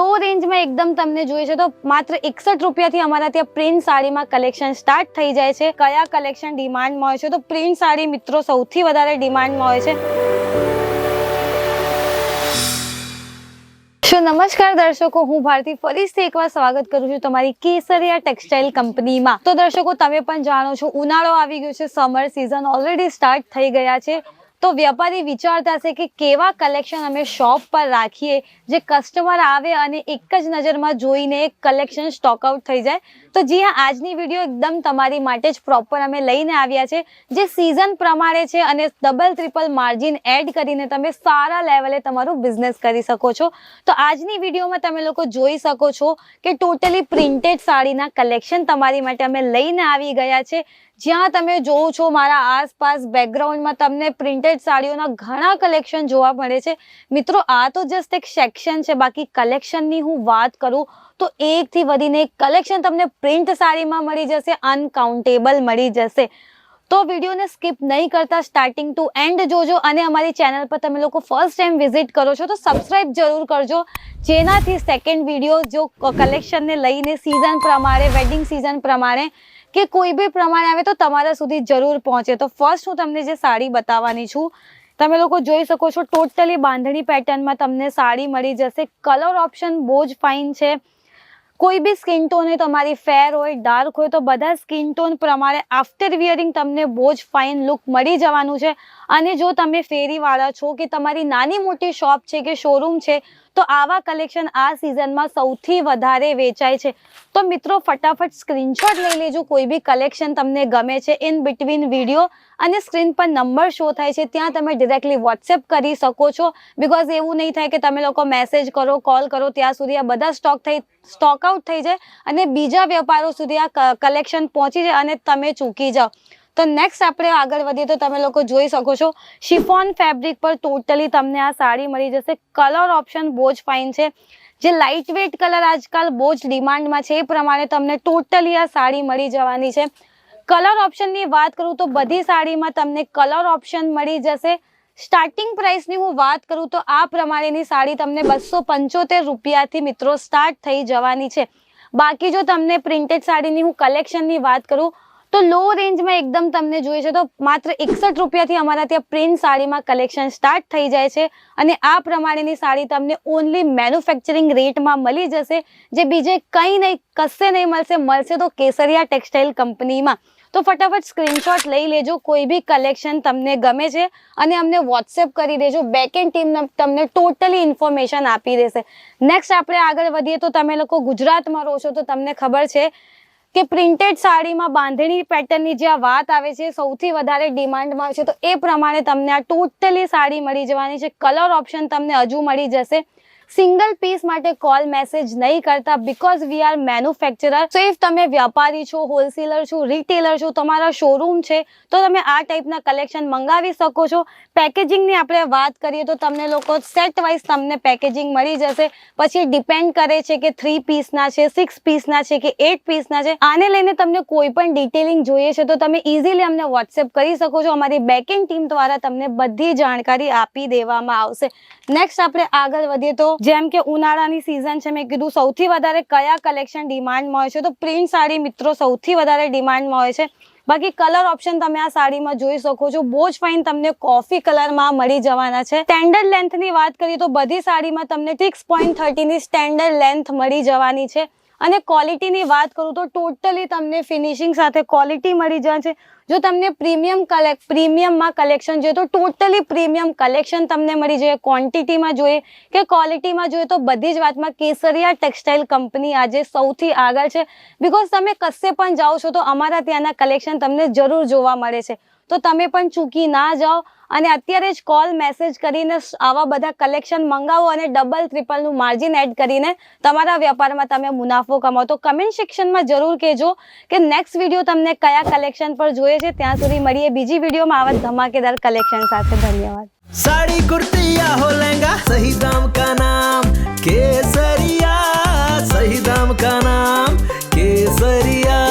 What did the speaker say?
લો રેન્જમાં એકદમ તમને જોઈએ છે તો માત્ર 61 રૂપિયાથી અમારા ત્યાં પ્રિન્ટ સાડીમાં કલેક્શન સ્ટાર્ટ થઈ જાય છે। કયા કલેક્શન ડિમાન્ડમાં હોય છે તો પ્રિન્ટ સાડી મિત્રો સૌથી વધારે ડિમાન્ડમાં હોય છે। નમસ્કાર દર્શકો, હું ભારતી ફરીથી એકવાર સ્વાગત કરું છું તમારી કેસરિયા ટેક્સટાઇલ કંપનીમાં। તો દર્શકો, તમે પણ જાણો છો ઉનાળો આવી ગયો છે, સમર સિઝન ઓલરેડી સ્ટાર્ટ થઈ ગયા છે। તો વ્યાપારી વિચારતા હશે કે કેવા કલેક્શન અમે શોપ પર રાખીએ જે કસ્ટમર આવે અને એક જ નજરમાં જોઈને એક કલેક્શન સ્ટોક આઉટ થઈ જાય। તો જી હા, આજની વિડીયો એકદમ તમારી માટે જ પ્રોપર અમે લઈને આવ્યા છે, જે સિઝન પ્રમાણે છે અને ડબલ ટ્રિપલ માર્જિન એડ કરીને તમે સારા લેવલે તમારું બિઝનેસ કરી શકો છો। તો આજની વિડીયોમાં તમે લોકો જોઈ શકો છો કે ટોટલી પ્રિન્ટેડ સાડીના કલેક્શન તમારી માટે અમે લઈને આવી ગયા છે। જ્યાં તમે જોવો છો મારા આસપાસ બેકગ્રાઉન્ડમાં તમને પ્રિન્ટેડ સાડીઓના ઘણા કલેક્શન જોવા મળે છે। મિત્રો, આ તો જસ્ટ એક સેક્શન છે, બાકી કલેક્શનની હું વાત કરું તો એકથી વધીને એક કલેક્શન તમને પ્રિન્ટ સાડીમાં મળી જશે, અનકાઉન્ટેબલ મળી જશે। તો વિડીયોને સ્કીપ નહીં કરતા સ્ટાર્ટિંગ ટુ એન્ડ જોજો અને અમારી ચેનલ પર તમે લોકો ફર્સ્ટ ટાઈમ વિઝિટ કરો છો તો સબસ્ક્રાઇબ જરૂર કરજો, જેનાથી સેકન્ડ વિડીયો જો કલેક્શનને લઈને સિઝન પ્રમાણે, વેડિંગ સિઝન પ્રમાણે કે કોઈ બી પ્રમાણે આવે તો તમારા સુધી જરૂર પહોંચે। તો ફર્સ્ટ હું તમને જે સાડી બતાવવાની છું, તમે લોકો જોઈ શકો છો ટોટલી બાંધણી પેટર્નમાં તમને સાડી મળી જશે। કલર ઓપ્શન બહુ જ ફાઇન છે। કોઈ બી સ્કિન ટોન હોય, તમારી ફેર હોય, ડાર્ક હોય, તો બધા સ્કિન ટોન પ્રમાણે આફ્ટર વિયરિંગ તમને બહુ જ ફાઇન લુક મળી જવાનું છે। અને જો તમે ફેરીવાળા છો કે તમારી નાની મોટી શોપ છે કે શોરૂમ છે તો આવા કલેક્શન આ સિઝનમાં સૌથી વધારે વેચાય છે। તો મિત્રો, ફટાફટ સ્ક્રીનશોટ લઈ લેજો કોઈ બી કલેક્શન તમને ગમે છે। ઇન બિટવીન વિડીયો અને સ્ક્રીન પર નંબર શો થાય છે, ત્યાં તમે ડિરેક્ટલી વોટ્સએપ કરી શકો છો। બિકોઝ એવું નહીં થાય કે તમે લોકો મેસેજ કરો, કોલ કરો, ત્યાં સુધી આ બધા સ્ટોક આઉટ થઈ જાય અને બીજા વેપારો સુધી આ કલેક્શન પહોંચી જાય અને તમે ચૂકી જાઓ। તો નેક્સ્ટ આપણે આગળ વધીએ તો તમે લોકો જોઈ શકો છો શિફોન ફેબ્રિક પર ટોટલી તમને આ સાડી મળી જશે। કલર ઓપ્શન બહુ જ ફાઇન છે, જે લાઇટ વેટ કલર આજકાલ બહુ જ ડિમાન્ડમાં છે એ પ્રમાણે તમને ટોટલી આ સાડી મળી જવાની છે। કલર ઓપ્શનની વાત કરું તો બધી સાડીમાં તમને કલર ઓપ્શન મળી જશે। સ્ટાર્ટિંગ પ્રાઇસની હું વાત કરું તો આ પ્રમાણેની સાડી તમને 275 રૂપિયાથી મિત્રો સ્ટાર્ટ થઈ જવાની છે। બાકી જો તમને પ્રિન્ટેડ સાડીની હું કલેક્શનની વાત કરું તો લો રેન્જમાં એકદમ તમને જોઈએ છે તો માત્ર 61 રૂપિયાથી અમારા ત્યાં પ્રિન્ટ સાડીમાં કલેક્શન સ્ટાર્ટ થઈ જાય છે અને આ પ્રમાણેની સાડી તમને ઓનલી મેન્યુફેક્ચરિંગ રેટમાં મળી જશે, જે બીજે કંઈ નહીં, કશે નહીં મળશે તો કેસરિયા ટેક્સટાઇલ કંપનીમાં। તો ફટાફટ સ્ક્રીનશોટ લઈ લેજો કોઈ બી કલેક્શન તમને ગમે છે અને અમને વોટ્સએપ કરી દેજો, બેકએન્ડ ટીમ તમને ટોટલી ઇન્ફોર્મેશન આપી દેશે। નેક્સ્ટ આપણે આગળ વધીએ તો તમે લોકો ગુજરાતમાં રહો છો તો તમને ખબર છે કે પ્રિન્ટેડ સાડીમાં બાંધણી પેટર્નની જે વાત આવે છે સૌથી વધારે ડિમાન્ડમાં છે, તો એ પ્રમાણે તમને આ ટોટલી સાડી મળી જવાની છે। કલર ઓપ્શન તમને હજુ મળી જશે। સિંગલ પીસ માટે કોલ મેસેજ નહીં કરતા, બીકોઝ વી આર મેન્યુફેક્ચરર। તો ઇફ તમે વ્યાપારી છો, હોલસેલર છો, રિટેલર છો, તમારા શોરૂમ છે તો તમે આ ટાઈપના કલેક્શન મંગાવી શકો છો। પેકેજિંગની આપણે વાત કરીએ તો તમને લોકો સેટ વાઇઝ તમને પેકેજિંગ મળી જશે। પછી ડિપેન્ડ કરે છે કે 3 પીસના છે, 6 પીસના છે કે 8 પીસના છે। આને લઈને તમને કોઈ પણ ડિટેલિંગ જોઈએ છે તો તમે ઇઝીલી અમને વોટ્સએપ કરી શકો છો, અમારી બેકએન્ડ ટીમ દ્વારા તમને બધી જાણકારી આપી દેવામાં આવશે। નેક્સ્ટ આપણે આગળ વધીએ તો જેમ કે ઉનાળાની સિઝન છે, મેં કીધું સૌથી વધારે કયા કલેક્શન ડિમાન્ડમાં હોય છે તો પ્રિન્ટ સાડી મિત્રો સૌથી વધારે ડિમાન્ડમાં હોય છે। બાકી કલર ઓપ્શન તમે આ સાડીમાં જોઈ શકો છો, બહુ જ ફાઇન તમને કોફી કલરમાં મળી જવાના છે। સ્ટેન્ડર્ડ લેન્થની વાત કરીએ તો બધી સાડીમાં તમને 6.30 ની સ્ટેન્ડર્ડ લેન્થ મળી જવાની છે અને ક્વોલિટીની વાત કરું તો ટોટલી તમને ફિનિશિંગ સાથે ક્વોલિટી મળી જશે। જો તમને પ્રીમિયમમાં કલેક્શન જોઈએ તો ટોટલી પ્રીમિયમ કલેક્શન તમને મળી જાય। ક્વોન્ટિટીમાં જોઈએ કે ક્વોલિટીમાં જોઈએ તો બધી જ વાતમાં કેસરિયા ટેક્સટાઇલ કંપની આજે સૌથી આગળ છે, બિકોઝ તમે કશે પણ જાઓ છો તો અમારા ત્યાંના કલેક્શન તમને જરૂર જોવા મળે છે। તો તમે પણ ચૂકી ના જાઓ અને અત્યારે જ કોલ મેસેજ કરીને આવા બધા કલેક્શન મંગાવો અને ડબલ ટ્રિપલનું માર્જિન એડ કરીને તમારા વેપારમાં તમે મુનાફો કમાવો। તો કમેન્ટ સેક્શનમાં જરૂર કહેજો કે નેક્સ્ટ વિડીયો તમને કયા કલેક્શન પર જોઈએ છે। ત્યાં સુધી મળીએ બીજી વિડીયોમાં આવા ધમાકેદાર કલેક્શન સાથે। ધન્યવાદ। साड़ी कुर्ती या हो लहंगा, सही दाम का नाम केसरिया, सही दाम का नाम केसरिया।